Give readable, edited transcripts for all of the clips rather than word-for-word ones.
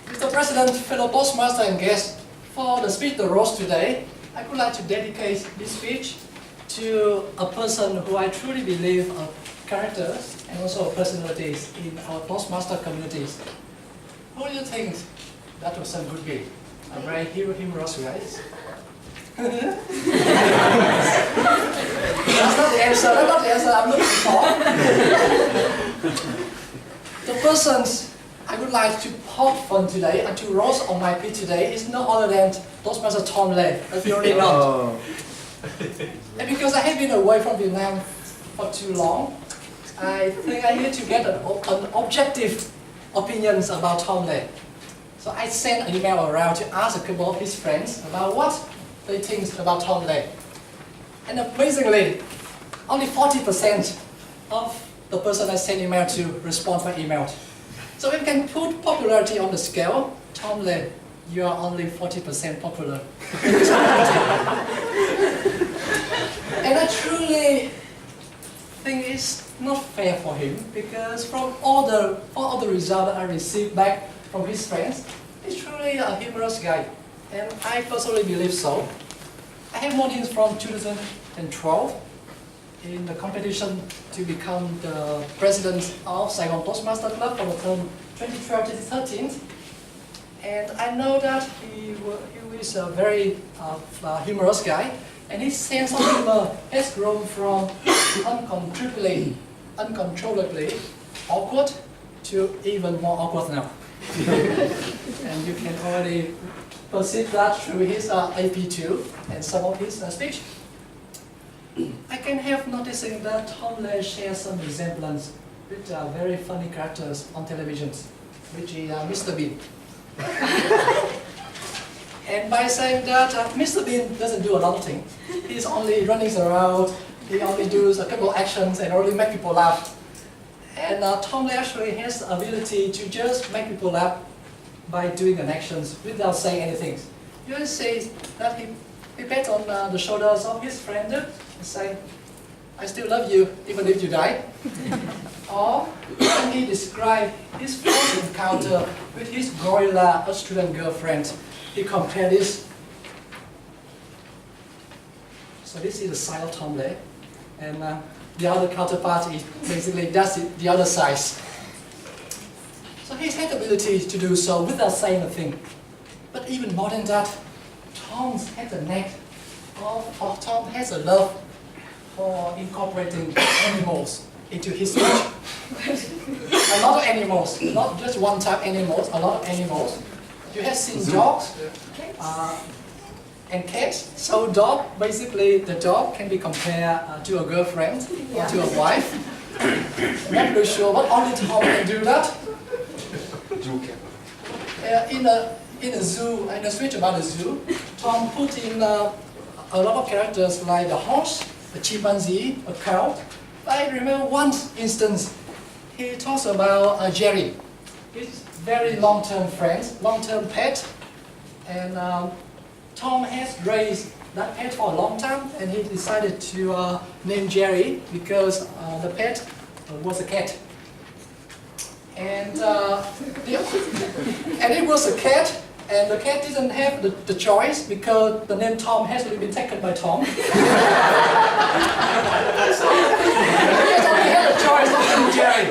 Mr. President, fellow Toastmaster and guests, for the speech the roast today, I would like to dedicate this speech to a person who I truly believe are characters and also personalities in our Toastmaster communities. Who do you think that person would be? A very humorous guy. That's not the answer, that's not the answer I'm looking for. The persons I would like to poke fun today and to roast on my pitch today is no other than Toastmaster Tom Lê, as you already know. And because I have been away from Vietnam for too long, I think I need to get an objective opinions about Tom Lê. So I sent an email around to ask a couple of his friends about what they think about Tom Lê. And amazingly, only 40% of the person I sent email to respond by email. So if we can put popularity on the scale, Tom Lê, you are only 40% popular in this community. And I truly think it's not fair for him, because from all the results that I received back from his friends, he's truly a humorous guy. And I personally believe so. I have known him from 2012 in the competition to become the president of Saigon Toastmaster Club for the term 2012-2013. And I know that he is a very humorous guy, and his sense of humor has grown from uncontrollably awkward to even more awkward now. And you can already perceive that through his AP2 and some of his speech. I can help noticing that Tom Lê shares some resemblance with very funny characters on television, which is Mr. Bean. And by saying that Mr. Bean doesn't do a lot of things, he's only running around, he only does a couple of actions and only make people laugh. And Tom Lê actually has the ability to just make people laugh by doing an actions without saying anything. You just say that he pats on the shoulders of his friend and say, "I still love you even if you die." Or when he described his first encounter with his gorilla Australian girlfriend, he compared this. So this is the side of Tom Lê, and the other counterpart is basically the other side. So he has the ability to do so without saying a thing. But even more than that, Tom has a love for incorporating animals into his speech. A lot of animals, not just one type animals, a lot of animals. You have seen dogs and cats. So dog, basically the dog can be compared to a girlfriend or to a wife. I'm not really sure, but only Tom can do that. In a zoo, in a speech about the zoo, Tom put in a lot of characters like the horse, the chimpanzee, a cow. I remember one instance, he talks about Jerry, his very long-term friend, long-term pet, and Tom has raised that pet for a long time, and he decided to name Jerry because the pet was a cat. And it was a cat, and the cat didn't have the choice because the name Tom has already been taken by Tom. So he has only had a choice of naming Jerry.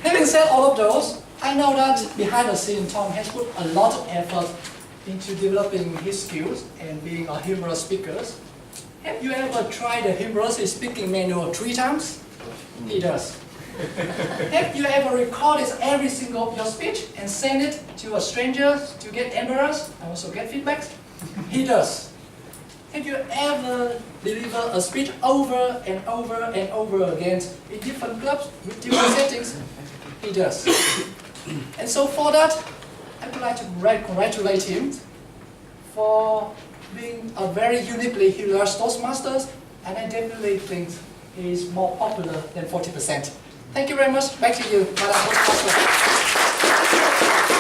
Having said all of those, I know that behind the scene Tom has put a lot of effort into developing his skills and being a humorous speaker. Have you ever tried the humorous speaking manual 3 times? He does. Have you ever recorded every single of your speech and send it to a stranger to get embarrassed and also get feedback? He does. Have you ever delivered a speech over and over and over again in different clubs with different settings? He does. And so for that, I would like to congratulate him for being a very uniquely hilarious Toastmaster, and I definitely think he is more popular than 40%. Thank you very much. Back to you, Madam Toastmaster.